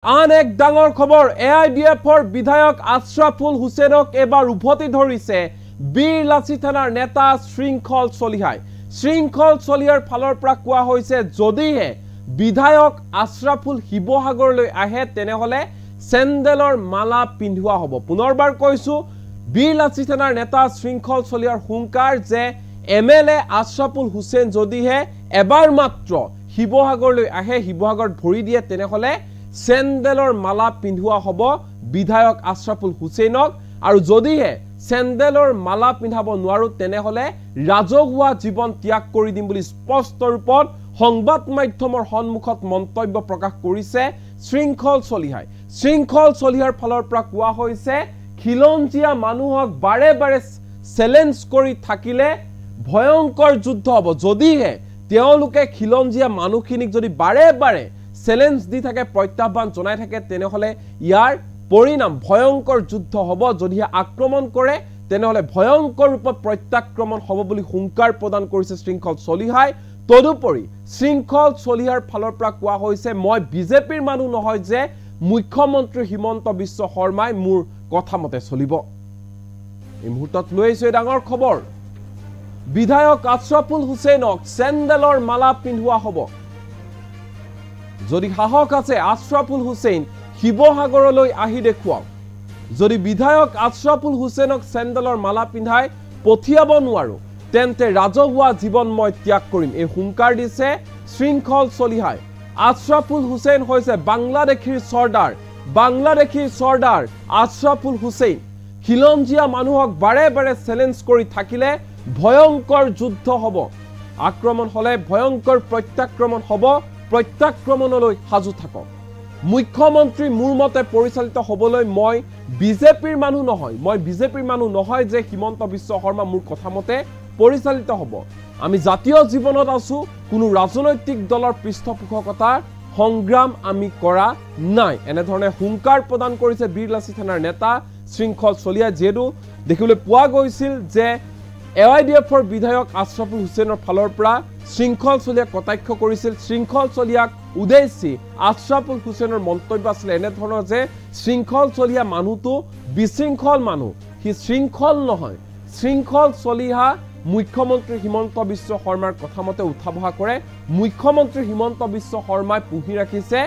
আন এক ডাঙৰ খবৰ এআইডিএফৰ বিধায়ক আশৰাফুল হুছেইনক এবাৰ উভতি ধৰিছে বীৰ লাচি থানাৰ নেতা শৃংখল চলিহাই। শৃংখল চলিহাৰ ফালৰ পৰা কোৱা হৈছে যদিহে বিধায়ক আশৰাফুল শিৱসাগৰলৈ আহে তেনেহলে চেণ্ডেলৰ মালা পিন্ধোৱা হ'ব। পুনৰবাৰ কৈছো বীৰ লাচি থানাৰ নেতা শৃংখল চলিহাৰ হুংকাৰ যে এমএলএ আশৰাফুল হুছেইন যদিহে এবাৰ মাত্ৰ শিৱসাগৰলৈ আহে শিৱসাগৰত ভৰি দিয়ে তেনেহলে চেণ্ডেলৰ মালা পিন্ধোৱা হ'ব বিধায়ক আশৰাফুল হুছেইনক আৰু যদিহে চেণ্ডেলৰ মালা পিন্ধাব নোৱাৰো তেনেহলে ৰাজহুৱা জীৱন ত্যাগ কৰি দিম বুলি স্পষ্ট ৰূপত সংবাদ মাধ্যমৰ সন্মুখত মন্তব্য প্ৰকাশ কৰিছে শৃংখল চলিহাই। শৃংখল চলিহাৰ ফালৰ পৰা কোৱা হৈছে খিলঞ্জীয়া মানুহক বাৰে বাৰে চ্যালেঞ্জ কৰি থাকিলে ভয়ংকৰ যুদ্ধ হ'ব। যদিহে তেওঁলোকে খিলঞ্জীয়া মানুহখিনিক যদি বাৰে বাৰে চ্যালেঞ্জ দি থাকে প্ৰত্যাহ্বান জনাই থাকে তেনেহলে ইয়াৰ পৰিণাম ভয়ংকৰ যুদ্ধ হ'ব। যদিহে আক্ৰমণ কৰে তেনেহলে ভয়ংকৰ ৰূপত প্ৰত্যাক্ৰমণ হ'ব বুলি হুংকাৰ প্ৰদান কৰিছে শৃংখল চলিহাই। তদুপৰি শৃংখল চলিহাৰ ফালৰ পৰা কোৱা হৈছে মই বিজেপিৰ মানুহ নহয় যে মুখ্যমন্ত্ৰী হিমন্ত বিশ্ব শৰ্মাই মোৰ কথা মতে চলিব। এই মুহূৰ্তত লৈ আহিছো ডাঙৰ খবৰ বিধায়ক আশৰাফুল হুছেইনক চেণ্ডেলৰ মালা পিন্ধোৱা হ'ব। যদি সাহস আছে আশৰাফুল হুছেইন শিৱসাগৰলৈ আহি দেখুৱাওক। যদি বিধায়ক আশৰাফুল হুছেইনক চেণ্ডেলৰ মালা পিন্ধাই পঠিয়াব নোৱাৰো তেন্তে ৰাজহুৱা জীৱন মই ত্যাগ কৰিম। এই হুংকাৰ দিছে শৃংখল চলিহাই। আশৰাফুল হুছেইন হৈছে বাংলাদেশীৰ চৰ্দাৰ আশৰাফুল হুছেইন। খিলঞ্জীয়া মানুহক বাৰে বাৰে চ্যালেঞ্জ কৰি থাকিলে ভয়ংকৰ যুদ্ধ হ'ব। আক্ৰমণ হলে ভয়ংকৰ প্ৰত্যাক্ৰমণ হ'ব। প্ৰত্যাক্ৰমণলৈ সাজু থাকক। মুখ্যমন্ত্ৰী মোৰ মতে পৰিচালিত হ'বলৈ মই বিজেপিৰ মানুহ নহয় যে হিমন্ত বিশ্ব শৰ্মা মোৰ কথা মতে পৰিচালিত হ'ব। আমি জাতীয় জীৱনত আছো, কোনো ৰাজনৈতিক দলৰ পৃষ্ঠপোষকতাৰ সংগ্ৰাম আমি কৰা নাই। এনেধৰণে হুংকাৰ প্ৰদান কৰিছে বীৰ লাচি থানাৰ নেতা শৃংখল চলিহাই। যিহেতু দেখিবলৈ পোৱা গৈছিল যে এআইডিএফৰ বিধায়ক আশৰাফুল হুছেইনৰ ফালৰ পৰা শৃংখল চলিহাক কটাক্ষ কৰিছিল। শৃংখল চলিহাক উদ্দেশ্যি আশৰাফুল হুছেইনৰ মন্তব্য আছিল এনেধৰণৰ যে শৃংখল চলিহা মানুহটো বিশৃংখল মানুহ, সি শৃংখল নহয়। শৃংখল চলিহা মুখ্যমন্ত্ৰী হিমন্ত বিশ্ব শৰ্মাৰ কথা মতে উঠা বহা কৰে। মুখ্যমন্ত্ৰী হিমন্ত বিশ্ব শৰ্মাই পুহি ৰাখিছে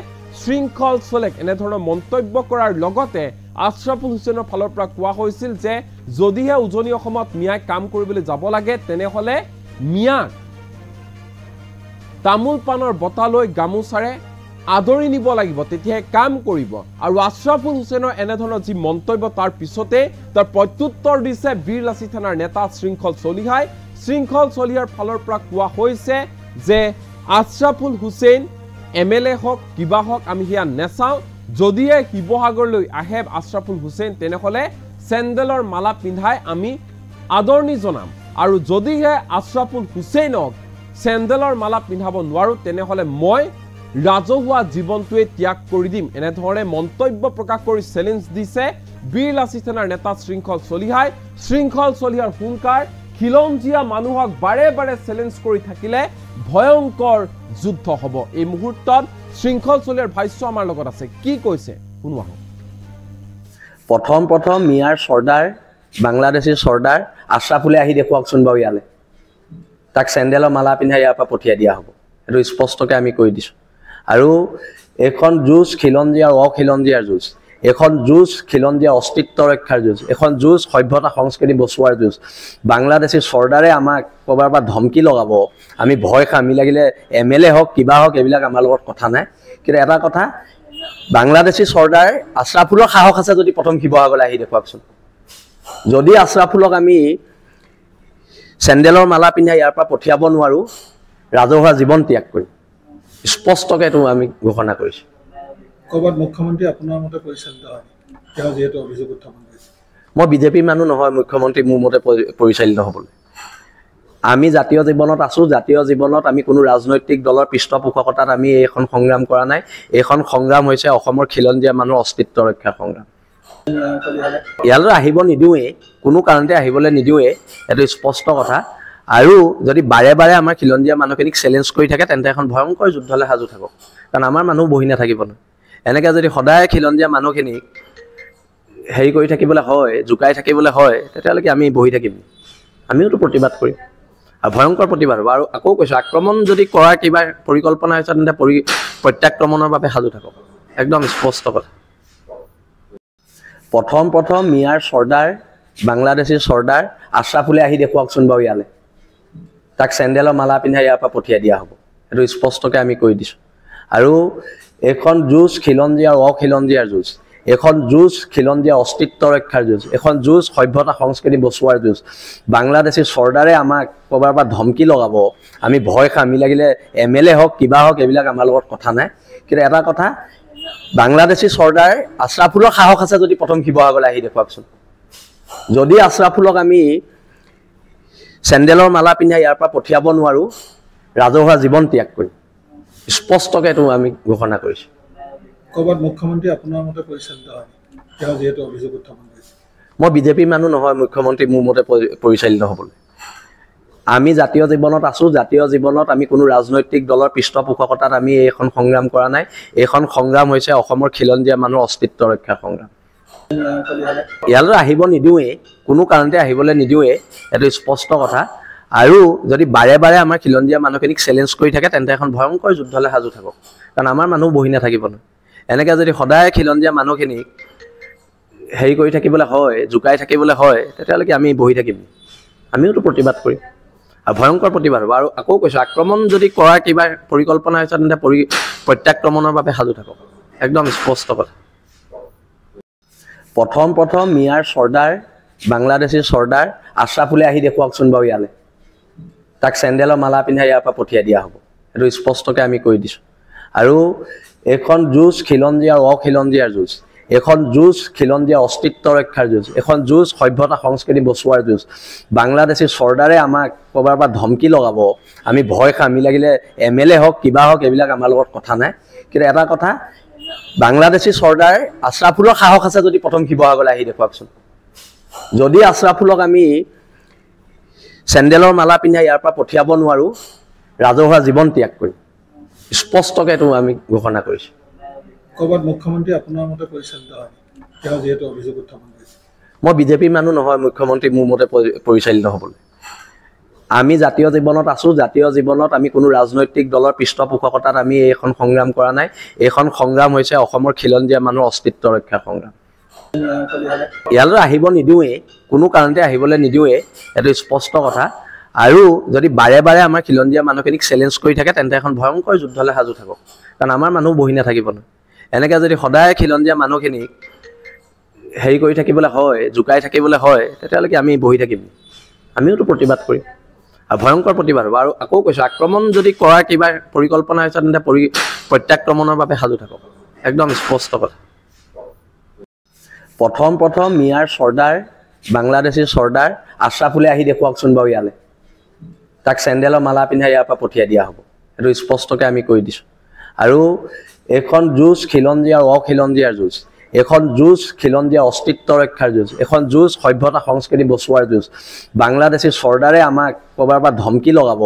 শৃংখল চলিহাক। এনেধৰণৰ মন্তব্য কৰাৰ লগতে আশৰাফুল হুছেইনৰ ফালৰ পৰা কোৱা হৈছিল যে যদিহে উজনি অসমত মিয়াই কাম কৰিবলৈ যাব লাগে তেনেহলে মিয়াক তামোল পাণৰ বঁটা লৈ গামোচাৰে আদৰি নিব লাগিব, তেতিয়াহে কাম কৰিব। আৰু আশৰাফুল হুছেইনৰ এনেধৰণৰ যি মন্তব্য তাৰ পিছতে তাৰ প্ৰত্যুত্তৰ দিছে বীৰ লাচি থানাৰ নেতা শৃংখল চলিহাই। শৃংখল চলিহাৰ ফালৰ পৰা কোৱা হৈছে যে আশৰাফুল হুছেইন এমএলএ হওক কিবা হওক আমি সেয়া নেচাওঁ। যদিহে শিৱসাগৰলৈ আহে আশৰাফুল হুছেইন তেনেহলে চেণ্ডেলৰ মালা পিন্ধাই আমি আদৰণি জনাম। আৰু যদিহে আশৰাফুল হুছেইনক চেণ্ডেলৰ মালা পিন্ধাব নোৱাৰো তেনেহলে মই ৰাজহুৱা জীৱনটোৱে ত্যাগ কৰি দিম। এনেধৰণে মন্তব্য প্ৰকাশ কৰি চ্যালেঞ্জ দিছে বীৰ লাচি থানাৰ নেতা শৃংখল চলিহাই। শৃংখল চলিহাৰ হুংকাৰ খিলঞ্জীয়া মানুহক বাৰে বাৰে চ্যালেঞ্জ কৰি থাকিলে ভয়ংকৰ যুদ্ধ হ'ব। এই মুহূৰ্তত শৃংখল চলিহাৰ ভাষ্য আমাৰ লগত আছে, কি কৈছে শুনো আহক। প্ৰথম মিয়াৰ চৰ্দাৰ বাংলাদেশীৰ চৰ্দাৰ আশৰাফুলে আহি দেখুৱাকচোন বাৰু ইয়ালৈ, তাক চেণ্ডেলৰ মালা পিন্ধাই ইয়াৰ পৰা পঠিয়াই দিয়া হ'ব। এইটো স্পষ্টকৈ আমি কৈ দিছোঁ। আৰু এইখন যুঁজ খিলঞ্জীয়া আৰু অখিলঞ্জীয়াৰ যুঁজ, এখন যুঁজ খিলঞ্জীয়া অস্তিত্ব ৰক্ষাৰ যুঁজ, এখন যুঁজ সভ্যতা সংস্কৃতি বচোৱাৰ যুঁজ। বাংলাদেশী চৰ্দাৰে আমাক ক'ৰবাৰ পৰা ধমকি লগাব, আমি ভয় খাম, আমি লাগিলে এমএলএ হওক কিবা হওক এইবিলাক আমাৰ লগত কথা নাই। কিন্তু এটা কথা, বাংলাদেশী চৰ্দাৰ আশৰাফুলৰ সাহস আছে যদি প্ৰথম শিৱসাগৰলৈ আহি দেখুৱাকচোন। যদি আশৰাফুলক আমি চেণ্ডেলৰ মালা পিন্ধাই ইয়াৰ পৰা পঠিয়াব নোৱাৰো ৰাজহুৱা জীৱন ত্যাগ কৰিম। স্পষ্টকৈ এইটো আমি ঘোষণা কৰিছোঁ। ক'ৰবাত মুখ্যমন্ত্ৰী আপোনাৰ মতে পৰিচালিত হয়, তেওঁ যিহেতু অভিযোগ উত্থাপন কৰিছে। মই বিজেপিৰ মানুহ নহয় মুখ্যমন্ত্ৰী মোৰ মতে পৰিচালিত হ'বলৈ। আমি জাতীয় জীৱনত আছোঁ, জাতীয় জীৱনত আমি কোনো ৰাজনৈতিক দলৰ পৃষ্ঠপোষকতাত আমি এইখন সংগ্ৰাম কৰা নাই। এইখন সংগ্ৰাম হৈছে অসমৰ খিলঞ্জীয়া মানুহৰ অস্তিত্ব ৰক্ষাৰ সংগ্ৰাম। ইয়ালৈ আহিব নিদিওঁৱেই, কোনো কাৰণতে আহিবলৈ নিদিওঁৱেই, এইটো স্পষ্ট কথা। আৰু যদি বাৰে বাৰে আমাৰ খিলঞ্জীয়া মানুহখিনিক চ্যালেঞ্জ কৰি থাকে তেন্তে এখন ভয়ংকৰ যুদ্ধলৈ সাজু থাকক, কাৰণ আমাৰ মানুহ বহি নাথাকিব নহয়। এনেকৈ যদি সদায় খিলঞ্জীয়া মানুহখিনিক হেৰি কৰি থাকিবলৈ হয়, জোকাই থাকিবলৈ হয়, তেতিয়ালৈকে আমি বহি থাকিম, আমিওতো প্ৰতিবাদ কৰিম আৰু ভয়ংকৰ প্ৰতিবাদ হ'ব। আৰু আকৌ কৈছোঁ, আক্ৰমণ যদি কৰাৰ কিবা পৰিকল্পনা হৈছে তেন্তে প্ৰত্যাক্ৰমণৰ বাবে সাজু থাকক, একদম স্পষ্ট কথা। প্ৰথম মিয়াৰ চৰ্দাৰ, বাংলাদেশী চৰ্দাৰ আশ্ৰাফুলে আহি দেখুৱাকচোন বাৰু ইয়ালৈ, তাক চেণ্ডেলৰ মালা পিন্ধাই ইয়াৰ পৰা পঠিয়াই দিয়া হ'ব, সেইটো স্পষ্টকৈ আমি কৈ দিছোঁ। আৰু এইখন যুঁজ খিলঞ্জীয়া আৰু অখিলঞ্জীয়াৰ যুঁজ, এখন যুঁজ খিলঞ্জীয়া অস্তিত্ব ৰক্ষাৰ যুঁজ, এখন যুঁজ সভ্যতা সংস্কৃতি বচোৱাৰ যুঁজ। বাংলাদেশী চৰ্দাৰে আমাক ক'ৰবাৰ পৰা ধমকি লগাব, আমি ভয় খাম, আমি লাগিলে MLA হওক কিবা হওক, এইবিলাক আমাৰ লগত কথা নাই। কিন্তু এটা কথা, বাংলাদেশী চৰ্দাৰ আশ্ৰাফুলৰ সাহস আছে যদি প্ৰথম শিৱসাগৰলৈ আহি দেখুৱাকচোন। যদি আশ্ৰাফুলক আমি চেণ্ডেলৰ মালা পিন্ধাই ইয়াৰ পৰা পঠিয়াব নোৱাৰোঁ, ৰাজহুৱা জীৱন ত্যাগ কৰিম, স্পষ্টকৈ এইটো আমি ঘোষণা কৰিছোঁ। ক'ৰবাত মুখ্যমন্ত্ৰী আপোনাৰ মতে পৰিচালিত হয়, তেওঁ যিহেতু অভিযোগ উত্থাপন কৰিছে। মই বিজেপিৰ মানুহ নহয় মুখ্যমন্ত্ৰী মোৰ মতে পৰিচালিত হ'বলৈ। আমি জাতীয় জীৱনত আছোঁ, জাতীয় জীৱনত আমি কোনো ৰাজনৈতিক দলৰ পৃষ্ঠপোষকতাত আমি এইখন সংগ্ৰাম কৰা নাই। এইখন সংগ্ৰাম হৈছে অসমৰ খিলঞ্জীয়া মানুহৰ অস্তিত্ব ৰক্ষাৰ সংগ্ৰাম। ইয়ালৈ আহিব নিদিওঁৱেই, কোনো কাৰণতে আহিবলৈ নিদিওঁৱেই, এইটো স্পষ্ট কথা। আৰু যদি বাৰে বাৰে আমাৰ খিলঞ্জীয়া মানুহখিনিক চেলেঞ্জ কৰি থাকে, তেন্তে এখন ভয়ংকৰ যুদ্ধলৈ সাজু থাকক, কাৰণ আমাৰ মানুহ বহি নাথাকিব নহয়। এনেকৈ যদি সদায় খিলঞ্জীয়া মানুহখিনিক হেৰি কৰি থাকিবলৈ হয়, জোকাই থাকিবলৈ হয়, তেতিয়ালৈকে আমি বহি থাকিম, আমিওতো প্ৰতিবাদ কৰিম আৰু ভয়ংকৰ প্ৰতিবাদ হ'ব। আৰু আকৌ কৈছোঁ, আক্ৰমণ যদি কৰাৰ কিবা পৰিকল্পনা হৈছে তেন্তে প্ৰত্যাক্ৰমণৰ বাবে সাজু থাকক, একদম স্পষ্ট কথা। প্ৰথম মিয়াৰ চৰ্দাৰ, বাংলাদেশী চৰ্দাৰ আশ্ৰাফুলে আহি দেখুৱাকচোন বাৰু ইয়ালৈ, তাক চেণ্ডেলৰ মালা পিন্ধাই ইয়াৰ পৰা পঠিয়াই দিয়া হ'ব, সেইটো স্পষ্টকৈ আমি কৈ দিছোঁ। আৰু এইখন যুঁজ খিলঞ্জীয়া আৰু অখিলঞ্জীয়াৰ যুঁজ, এখন যুঁজ খিলঞ্জীয়া অস্তিত্ব ৰক্ষাৰ যুঁজ, এখন যুঁজ সভ্যতা সংস্কৃতি বচোৱাৰ যুঁজ। বাংলাদেশী চৰ্দাৰে আমাক ক'ৰবাৰ পৰা ধমকি লগাব, আমি ভয় খাম, আমি লাগিলে MLA হওক কিবা হওক, এইবিলাক আমাৰ লগত কথা নাই। কিন্তু এটা কথা, বাংলাদেশী চৰ্দাৰ আশ্ৰাফুলৰ সাহস আছে যদি প্ৰথম শিৱসাগৰলৈ আহি দেখুৱাকচোন। যদি আশ্ৰাফুলক আমি চেণ্ডেলৰ মালা পিন্ধাই ইয়াৰ পৰা পঠিয়াব নোৱাৰোঁ, ৰাজহুৱা জীৱন ত্যাগ কৰিম, স্পষ্টকৈ এইটো আমি ঘোষণা কৰিছোঁ। ক'ৰবাত মুখ্যমন্ত্ৰী আপোনাৰ মতে পৰিচালিত হয়, তেওঁ যিহেতু অভিযোগ উত্থাপন কৰিছে। মই বিজেপিৰ মানুহ নহয় মুখ্যমন্ত্ৰী মোৰ মতে পৰিচালিত হ'বলৈ। আমি জাতীয় জীৱনত আছোঁ, জাতীয় জীৱনত আমি কোনো ৰাজনৈতিক দলৰ পৃষ্ঠপোষকতাত আমি এইখন সংগ্ৰাম কৰা নাই। এইখন সংগ্ৰাম হৈছে অসমৰ খিলঞ্জীয়া মানুহৰ অস্তিত্ব ৰক্ষাৰ সংগ্ৰাম। ইয়ালৈ আহিব নিদিওঁৱেই, কোনো কাৰণতে আহিবলৈ নিদিওঁৱেই, এইটো স্পষ্ট কথা। আৰু যদি বাৰে বাৰে আমাৰ খিলঞ্জীয়া মানুহখিনিক চেলেঞ্জ কৰি থাকে, তেন্তে এখন ভয়ংকৰ যুদ্ধলৈ সাজু থাকক, কাৰণ আমাৰ মানুহ বহি নাথাকিব নহয়। এনেকৈ যদি সদায় খিলঞ্জীয়া মানুহখিনিক হেৰি কৰি থাকিবলৈ হয়, জোকাই থাকিবলৈ হয়, তেতিয়ালৈকে আমি বহি থাকিম, আমিওতো প্ৰতিবাদ কৰিম আৰু ভয়ংকৰ প্ৰতিবাদ হ'ব। আৰু আকৌ কৈছোঁ, আক্ৰমণ যদি কৰাৰ কিবা পৰিকল্পনা হৈছে তেন্তে প্ৰত্যাক্ৰমণৰ বাবে সাজু থাকক, একদম স্পষ্ট কথা। প্ৰথম মিয়াৰ চৰ্দাৰ, বাংলাদেশী চৰ্দাৰ আশ্ৰাফুলে আহি দেখুৱাকচোন বাৰু ইয়ালৈ, তাক চেণ্ডেলৰ মালা পিন্ধাই ইয়াৰ পৰা পঠিয়াই দিয়া হ'ব, সেইটো স্পষ্টকৈ আমি কৈ দিছোঁ। আৰু এইখন যুঁজ খিলঞ্জীয়া আৰু অখিলঞ্জীয়াৰ যুঁজ, এখন যুঁজ খিলঞ্জীয়া অস্তিত্ব ৰক্ষাৰ যুঁজ, এখন যুঁজ সভ্যতা সংস্কৃতি বচোৱাৰ যুঁজ। বাংলাদেশী চৰ্দাৰে আমাক ক'ৰবাৰ পৰা ধমকি লগাব,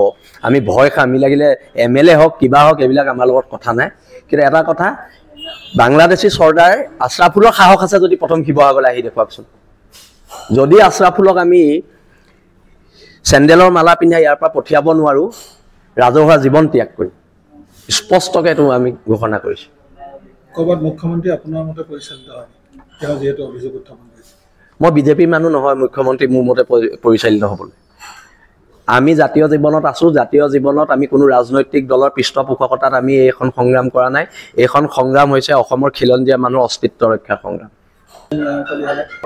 আমি ভয় খাম, আমি লাগিলে MLA হওক কিবা হওক, এইবিলাক আমাৰ লগত কথা নাই। কিন্তু এটা কথা, বাংলাদেশী চৰ্দাৰ আশ্ৰাফুলৰ সাহস আছে যদি প্ৰথম শিৱসাগৰলৈ আহি দেখুৱাকচোন। যদি আশ্ৰাফুলক আমি চেণ্ডেলৰ মালা পিন্ধাই ইয়াৰ পৰা পঠিয়াব নোৱাৰোঁ, ৰাজহুৱা জীৱন ত্যাগ কৰিম, স্পষ্টকৈ এইটো আমি ঘোষণা কৰিছোঁ। ক'ৰবাত মুখ্যমন্ত্ৰী আপোনাৰ মতে পৰিচালিত হয়, তেওঁ যিহেতু অভিযোগ উত্থাপন কৰিছে। মই বিজেপিৰ মানুহ নহয় মুখ্যমন্ত্ৰী মোৰ মতে পৰিচালিত হ'বলৈ। আমি জাতীয় জীৱনত আছোঁ, জাতীয় জীৱনত আমি কোনো ৰাজনৈতিক দলৰ পৃষ্ঠপোষকতাত আমি এইখন সংগ্ৰাম কৰা নাই। এইখন সংগ্ৰাম হৈছে অসমৰ খিলঞ্জীয়া মানুহৰ অস্তিত্ব ৰক্ষাৰ সংগ্ৰাম।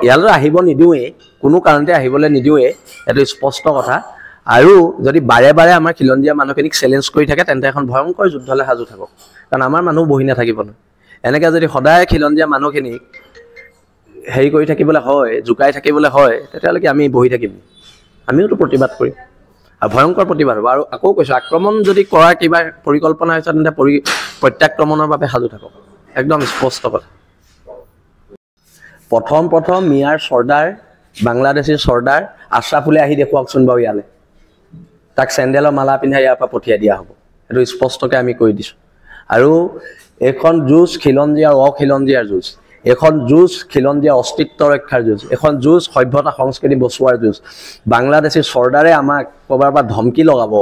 ইয়ালৈ আহিব নিদিওঁৱেই, কোনো কাৰণতে আহিবলৈ নিদিওঁৱেই, এইটো স্পষ্ট কথা। আৰু যদি বাৰে বাৰে আমাৰ খিলঞ্জীয়া মানুহখিনিক চেলেঞ্জ কৰি থাকে, তেন্তে এখন ভয়ংকৰ যুদ্ধলৈ সাজু থাকক, কাৰণ আমাৰ মানুহ বহি নাথাকিব নহয়। এনেকৈ যদি সদায় খিলঞ্জীয়া মানুহখিনিক হেৰি কৰি থাকিবলৈ হয়, জোকাই থাকিবলৈ হয়, তেতিয়ালৈকে আমি বহি থাকিম, আমিওতো প্ৰতিবাদ কৰিম আৰু ভয়ংকৰ প্ৰতিবাদ হ'ব। আৰু আকৌ কৈছোঁ, আক্ৰমণ যদি কৰাৰ কিবা পৰিকল্পনা হৈছে তেন্তে প্ৰত্যাক্ৰমণৰ বাবে সাজু থাকক, একদম স্পষ্ট কথা। প্ৰথম মিয়াৰ চৰ্দাৰ, বাংলাদেশী চৰ্দাৰ আশ্ৰাফুলে আহি দেখুৱাকচোন বাৰু ইয়ালৈ, তাক চেণ্ডেলৰ মালা পিন্ধাই ইয়াৰ পৰা পঠিয়াই দিয়া হ'ব, সেইটো স্পষ্টকৈ আমি কৈ দিছোঁ। আৰু এখন যুঁজ খিলঞ্জীয়া আৰু অখিলঞ্জীয়াৰ যুঁজ, এখন যুঁজ খিলঞ্জীয়া অস্তিত্ব ৰক্ষাৰ যুঁজ, এখন যুঁজ সভ্যতা সংস্কৃতি বচোৱাৰ যুঁজ। বাংলাদেশী চৰদাৰে আমাক ক'ৰবাৰ পৰা ধমকি লগাব,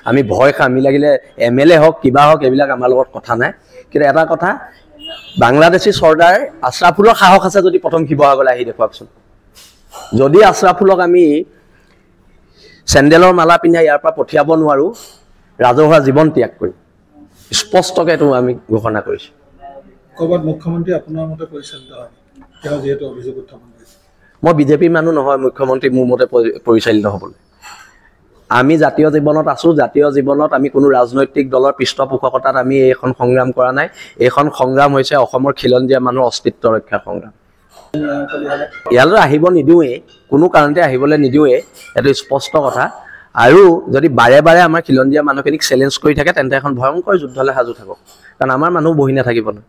আমি ভয় খাম, আমি লাগিলে MLA হওক কিবা হওক এইবিলাক আমাৰ লগত কথা নাই। কিন্তু এটা কথা, বাংলাদেশী চৰদাৰ আশ্ৰাফুলৰ সাহস আছে যদি প্ৰথম শিৱসাগৰলৈ আহি দেখুৱাকচোন। যদি আশ্ৰাফুলক আমি চেণ্ডেলৰ মালা পিন্ধাই ইয়াৰ পৰা পঠিয়াব নোৱাৰোঁ, ৰাজহুৱা জীৱন ত্যাগ কৰিম, স্পষ্টকৈ এইটো আমি ঘোষণা কৰিছোঁ। ক'ৰবাত মুখ্যমন্ত্ৰী আপোনাৰ মতে পৰিচালিত হয়, তেওঁ যিহেতু অভিযোগ উত্থাপন কৰিছে। মই বিজেপিৰ মানুহ নহয় মুখ্যমন্ত্ৰী মোৰ মতে পৰিচালিত হ'বলৈ। আমি জাতীয় জীৱনত আছোঁ, জাতীয় জীৱনত আমি কোনো ৰাজনৈতিক দলৰ পৃষ্ঠপোষকতাত আমি এইখন সংগ্ৰাম কৰা নাই। এইখন সংগ্ৰাম হৈছে অসমৰ খিলঞ্জীয়া মানুহৰ অস্তিত্ব ৰক্ষাৰ সংগ্ৰাম। ইয়ালৈ আহিব নিদিওঁৱেই, কোনো কাৰণতে আহিবলৈ নিদিওঁৱেই, এইটো স্পষ্ট কথা। আৰু যদি বাৰে বাৰে আমাৰ খিলঞ্জীয়া মানুহখিনিক চেলেঞ্জ কৰি থাকে তেন্তে এখন ভয়ংকৰ যুদ্ধলৈ সাজু থাকক, কাৰণ আমাৰ মানুহ বহি নাথাকিব নহয়।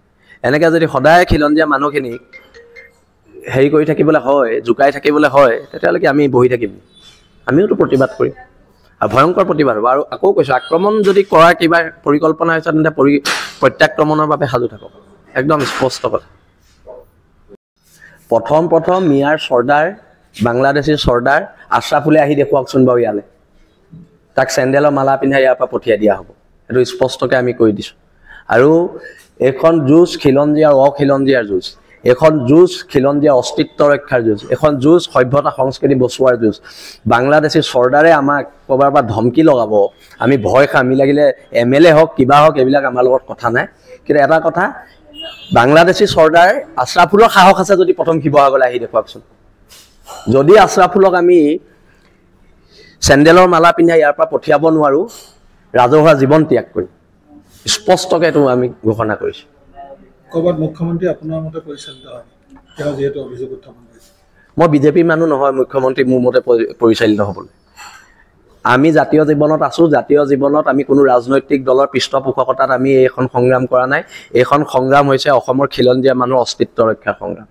এনেকৈ যদি সদায় খিলঞ্জীয়া মানুহখিনিক হেৰি কৰি থাকিবলৈ হয়, জোকাই থাকিবলৈ হয়, তেতিয়াহ'লে আমি বহি থাকিম, আমিওতো প্ৰতিবাদ কৰিম, আৰু ভয়ংকৰ প্ৰতিবাদ হ'ব। আৰু আকৌ কৈছোঁ, আক্ৰমণ যদি কৰাৰ কিবা পৰিকল্পনা হৈছে তেন্তে প্ৰত্যাক্ৰমণৰ বাবে সাজু থাকক, একদম স্পষ্ট কথা। প্ৰথম মিয়াৰ চৰ্দাৰ, বাংলাদেশী চৰ্দাৰ আশ্ৰাফুলে আহি দেখুৱাকচোন বাৰু ইয়ালৈ, তাক চেণ্ডেলৰ মালা পিন্ধাই ইয়াৰ পৰা পঠিয়াই দিয়া হ'ব, সেইটো স্পষ্টকৈ আমি কৈ দিছোঁ। আৰু এইখন যুঁজ খিলঞ্জীয়া আৰু অখিলঞ্জীয়াৰ যুঁজ, এখন যুঁজ খিলঞ্জীয়া অস্তিত্ব ৰক্ষাৰ যুঁজ, এখন যুঁজ সভ্যতা সংস্কৃতি বচোৱাৰ যুঁজ। বাংলাদেশী চৰদাৰে আমাক ক'ৰবাৰ পৰা ধমকি লগাব, আমি ভয় খাম, আমি লাগিলে MLA হওক কিবা হওক এইবিলাক আমাৰ লগত কথা নাই। কিন্তু এটা কথা, বাংলাদেশী চৰদাৰ আশ্ৰাফুলৰ সাহস আছে যদি প্ৰথম শিৱসাগৰলৈ আহি দেখুৱাকচোন। যদি আশ্ৰাফুলক আমি চেণ্ডেলৰ মালা পিন্ধাই ইয়াৰ পৰা পঠিয়াব নোৱাৰোঁ, ৰাজহুৱা জীৱন ত্যাগ কৰিম, স্পষ্টকৈ এইটো আমি ঘোষণা কৰিছোঁ। ক'ৰবাত মুখ্যমন্ত্ৰী আপোনাৰ মতে পৰিচালিত হয়, তেওঁ যিহেতু অভিযোগ উত্থাপন কৰিছে। মই বিজেপিৰ মানুহ নহয় মুখ্যমন্ত্ৰী মোৰ মতে পৰিচালিত হ'বলৈ। আমি জাতীয় জীৱনত আছোঁ, জাতীয় জীৱনত আমি কোনো ৰাজনৈতিক দলৰ পৃষ্ঠপোষকতাত আমি এইখন সংগ্ৰাম কৰা নাই। এইখন সংগ্ৰাম হৈছে অসমৰ খিলঞ্জীয়া মানুহৰ অস্তিত্ব ৰক্ষাৰ সংগ্ৰাম।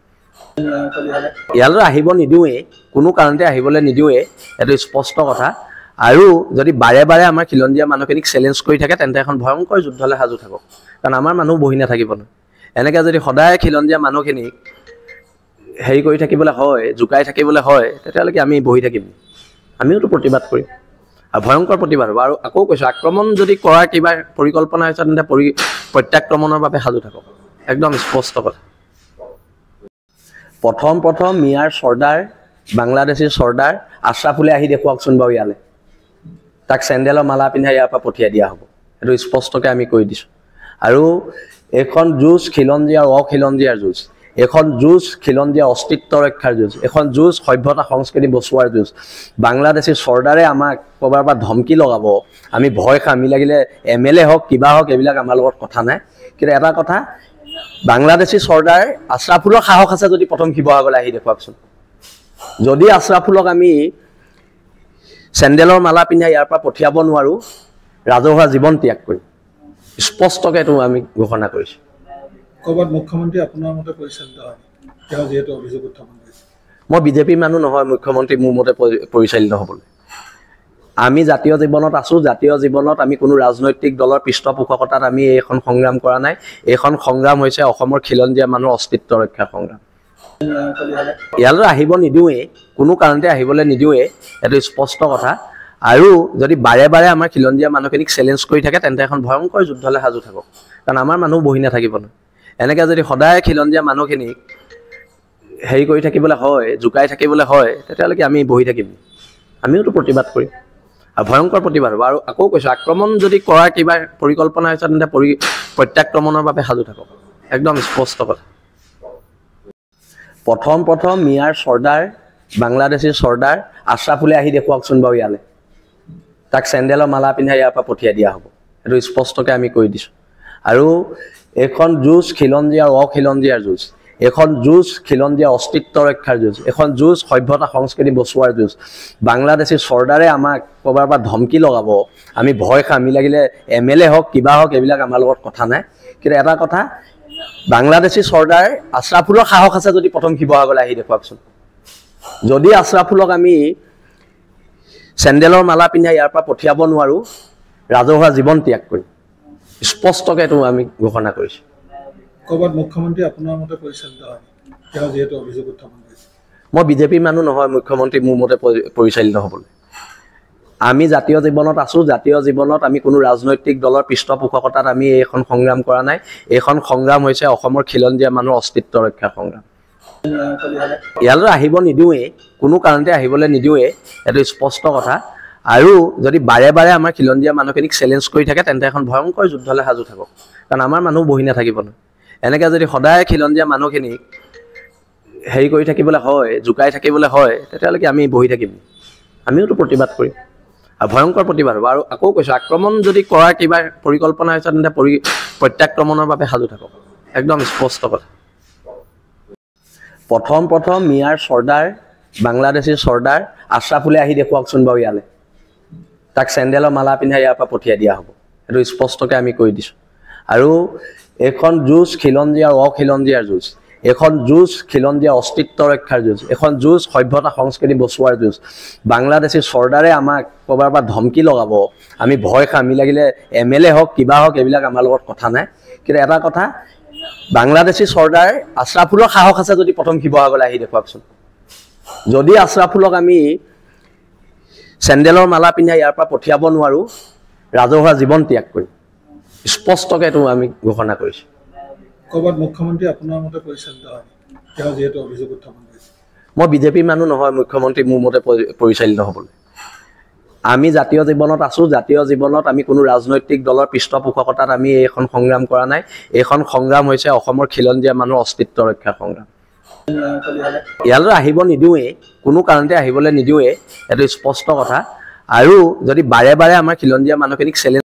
ইয়ালৈ আহিব নিদিওঁৱেই, কোনো কাৰণতে আহিবলৈ নিদিওঁৱেই, এইটো স্পষ্ট কথা। আৰু যদি বাৰে বাৰে আমাৰ খিলঞ্জীয়া মানুহখিনিক চেলেঞ্জ কৰি থাকে তেন্তে এখন ভয়ংকৰ যুদ্ধলৈ সাজু থাকক, কাৰণ আমাৰ মানুহ বহি নাথাকিব নহয়। এনেকৈ যদি সদায় খিলঞ্জীয়া মানুহখিনিক হেৰি কৰি থাকিবলৈ হয়, জোকাই থাকিবলৈ হয়, তেতিয়াহ'লে আমি বহি থাকিম, আমিওতো প্ৰতিবাদ কৰিম, আৰু ভয়ংকৰ প্ৰতিবাদ হ'ব। আৰু আকৌ কৈছোঁ, আক্ৰমণ যদি কৰাৰ কিবা পৰিকল্পনা হৈছে তেন্তে প্ৰত্যাক্ৰমণৰ বাবে সাজু থাকক, একদম স্পষ্ট কথা। প্ৰথম মিয়াৰ চৰ্দাৰ, বাংলাদেশী চৰ্দাৰ আশ্ৰাফুলে আহি দেখুৱাকচোন বাৰু ইয়ালৈ, তাক চেণ্ডেলৰ মালা পিন্ধাই ইয়াৰ পৰা পঠিয়াই দিয়া হ'ব, সেইটো স্পষ্টকৈ আমি কৈ দিছোঁ। আৰু এইখন যুঁজ খিলঞ্জীয়া আৰু অখিলঞ্জীয়াৰ যুঁজ, এখন যুঁজ খিলঞ্জীয়া অস্তিত্ব ৰক্ষাৰ যুঁজ, এখন যুঁজ সভ্যতা সংস্কৃতি বচোৱাৰ যুঁজ। বাংলাদেশী চৰদাৰে আমাক ক'ৰবাৰ পৰা ধমকি লগাব, আমি ভয় খাম, আমি লাগিলে MLA হওক কিবা হওক এইবিলাক আমাৰ লগত কথা নাই। কিন্তু এটা কথা, বাংলাদেশী চৰদাৰ আশ্ৰাফুলৰ সাহস আছে যদি প্ৰথম শিৱসাগৰলৈ আহি দেখুৱাকচোন। যদি আশ্ৰাফুলক আমি চেণ্ডেলৰ মালা পিন্ধাই ইয়াৰ পৰা পঠিয়াব নোৱাৰোঁ, ৰাজহুৱা জীৱন ত্যাগ কৰিম, স্পষ্টকৈ এইটো আমি ঘোষণা কৰিছোঁ। ক'ৰবাত মুখ্যমন্ত্ৰী আপোনাৰ মতে পৰিচালিত হয়, তেওঁ যিহেতু অভিযোগ উত্থাপন কৰিছে। মই বিজেপিৰ মানুহ নহয় মুখ্যমন্ত্ৰী মোৰ মতে পৰিচালিত হ'বলৈ। আমি জাতীয় জীৱনত আছোঁ, জাতীয় জীৱনত আমি কোনো ৰাজনৈতিক দলৰ পৃষ্ঠপোষকতাত আমি এইখন সংগ্ৰাম কৰা নাই। এইখন সংগ্ৰাম হৈছে অসমৰ খিলঞ্জীয়া মানুহৰ অস্তিত্ব ৰক্ষাৰ সংগ্ৰাম। ইয়ালৈ আহিব নিদিওঁৱেই, কোনো কাৰণতে আহিবলৈ নিদিওঁৱেই, এইটো স্পষ্ট কথা। আৰু যদি বাৰে বাৰে আমাৰ খিলঞ্জীয়া মানুহখিনিক চেলেঞ্জ কৰি থাকে তেন্তে এখন ভয়ংকৰ যুদ্ধলৈ সাজু থাকক, কাৰণ আমাৰ মানুহ বহি নাথাকিব নহয়। এনেকৈ যদি সদায় খিলঞ্জীয়া মানুহখিনিক হেৰি কৰি থাকিবলৈ হয়, জোকাই থাকিবলৈ হয়, তেতিয়াহ'লে আমি বহি থাকিম, আমিওতো প্ৰতিবাদ কৰিম, আৰু ভয়ংকৰ প্ৰতিবাদ হ'ব। আৰু আকৌ কৈছোঁ, আক্ৰমণ যদি কৰাৰ কিবা পৰিকল্পনা হৈছে তেন্তে প্ৰত্যাক্ৰমণৰ বাবে সাজু থাকক, একদম স্পষ্ট কথা। প্ৰথম মিয়াৰ চৰ্দাৰ, বাংলাদেশী চৰ্দাৰ আশ্ৰাফুলে আহি দেখুৱাকচোন বাৰু ইয়ালৈ, তাক চেণ্ডেলৰ মালা পিন্ধাই ইয়াৰ পৰা পঠিয়াই দিয়া হ'ব, সেইটো স্পষ্টকৈ আমি কৈ দিছোঁ। আৰু এইখন যুঁজ খিলঞ্জীয়া আৰু অখিলঞ্জীয়াৰ যুঁজ, এখন যুঁজ খিলঞ্জীয়া অস্তিত্ব ৰক্ষাৰ যুঁজ, এখন যুঁজ সভ্যতা সংস্কৃতি বচোৱাৰ যুঁজ। বাংলাদেশী চৰদাৰে আমাক ক'ৰবাৰ পৰা ধমকি লগাব, আমি ভয় খাম, আমি লাগিলে MLA হওক কিবা হওক এইবিলাক আমাৰ লগত কথা নাই। কিন্তু এটা কথা, বাংলাদেশী চৰদাৰ আশ্ৰাফুলৰ সাহস আছে যদি প্ৰথম শিৱসাগৰলৈ আহি দেখুৱাকচোন। যদি আশ্ৰাফুলক আমি চেণ্ডেলৰ মালা পিন্ধাই ইয়াৰ পৰা পঠিয়াব নোৱাৰোঁ, ৰাজহুৱা জীৱন ত্যাগ কৰিম, স্পষ্টকৈ এইটো আমি ঘোষণা কৰিছোঁ। ক'ৰবাত মুখ্যমন্ত্ৰী আপোনাৰ মতে পৰিচালিত হয় তেওঁ যিহেতু অভিযোগ উত্থাপন কৰিছে মই বিজেপিৰ মানুহ নহয় মুখ্যমন্ত্ৰী মোৰ মতে পৰিচালিত হ'বলৈ আমি জাতীয় জীৱনত আছোঁ জাতীয় জীৱনত আমি কোনো ৰাজনৈতিক দলৰ পৃষ্ঠপোষকতাত আমি এইখন সংগ্ৰাম কৰা নাই এইখন সংগ্ৰাম হৈছে অসমৰ খিলঞ্জীয়া মানুহৰ অস্তিত্ব ৰক্ষা সংগ্ৰাম ইয়ালৈ আহিব নিদিওঁৱেই কোনো কাৰণতে আহিবলৈ নিদিওঁৱেই এইটো স্পষ্ট কথা আৰু যদি বাৰে বাৰে আমাৰ খিলঞ্জীয়া মানুহখিনিক চেলেঞ্জ কৰি থাকে তেন্তে এখন ভয়ংকৰ যুদ্ধলৈ সাজু থাকক কাৰণ আমাৰ মানুহ বহি নাথাকিব নহয় এনেকৈ যদি সদায় খিলঞ্জীয়া মানুহখিনিক হেৰি কৰি থাকিবলৈ হয় জোকাই থাকিবলৈ হয় তেতিয়াহ'লে আমি বহি থাকিম আমিওতো প্ৰতিবাদ কৰিম আৰু ভয়ংকৰ প্ৰতিবাদ হ'ব আৰু আকৌ কৈছোঁ আক্ৰমণ যদি কৰাৰ কিবা পৰিকল্পনা হৈছে তেন্তে প্ৰত্যাক্ৰমণৰ বাবে সাজু থাকক একদম স্পষ্ট কথা প্ৰথম মিয়াৰ চৰ্দাৰ বাংলাদেশী চৰ্দাৰ আশ্ৰাফুলে আহি দেখুৱাকচোন বাৰু ইয়ালৈ তাক চেণ্ডেলৰ মালা পিন্ধাই ইয়াৰ পৰা পঠিয়াই দিয়া হ'ব সেইটো স্পষ্টকৈ আমি কৈ দিছোঁ আৰু এইখন যুঁজ খিলঞ্জীয়া আৰু অখিলঞ্জীয়াৰ যুঁজ এখন যুঁজ খিলঞ্জীয়া অস্তিত্ব ৰক্ষাৰ যুঁজ এখন যুঁজ সভ্যতা সংস্কৃতি বচোৱাৰ যুঁজ বাংলাদেশী চৰ্দাৰে আমাক ক'ৰবাৰ পৰা ধমকি লগাব আমি ভয় খাম আমি লাগিলে MLA হওক কিবা হওক এইবিলাক আমাৰ লগত কথা নাই কিন্তু এটা কথা বাংলাদেশী চৰ্দাৰ আশ্ৰাফুলৰ সাহস আছে যদি প্ৰথম শিৱসাগৰলৈ আহি দেখুৱাকচোন যদি আশ্ৰাফুলক আমি চেণ্ডেলৰ মালা পিন্ধাই ইয়াৰ পৰা পঠিয়াব নোৱাৰোঁ ৰাজহুৱা জীৱন ত্যাগ কৰিম স্পষ্টকৈ এইটো আমি ঘোষণা কৰিছোঁ ক'ৰবাত মুখ্যমন্ত্ৰী আপোনাৰ মতে পৰিচালিত হয় তেওঁ যিহেতু অভিযোগ উত্থাপন কৰিছে মই বিজেপিৰ মানুহ নহয় মুখ্যমন্ত্ৰী মোৰ মতে পৰিচালিত হ'বলৈ আমি জাতীয় জীৱনত আছোঁ জাতীয় জীৱনত আমি কোনো ৰাজনৈতিক দলৰ পৃষ্ঠপোষকতাত আমি এইখন সংগ্ৰাম কৰা নাই এইখন সংগ্ৰাম হৈছে অসমৰ খিলঞ্জীয়া মানুহৰ অস্তিত্ব ৰক্ষা সংগ্ৰাম ইয়ালৈ আহিব নিদিওঁৱেই কোনো কাৰণতে আহিবলৈ নিদিওঁৱেই এইটো স্পষ্ট কথা আৰু যদি বাৰে বাৰে আমাৰ খিলঞ্জীয়া মানুহখিনিক চেলেঞ্জ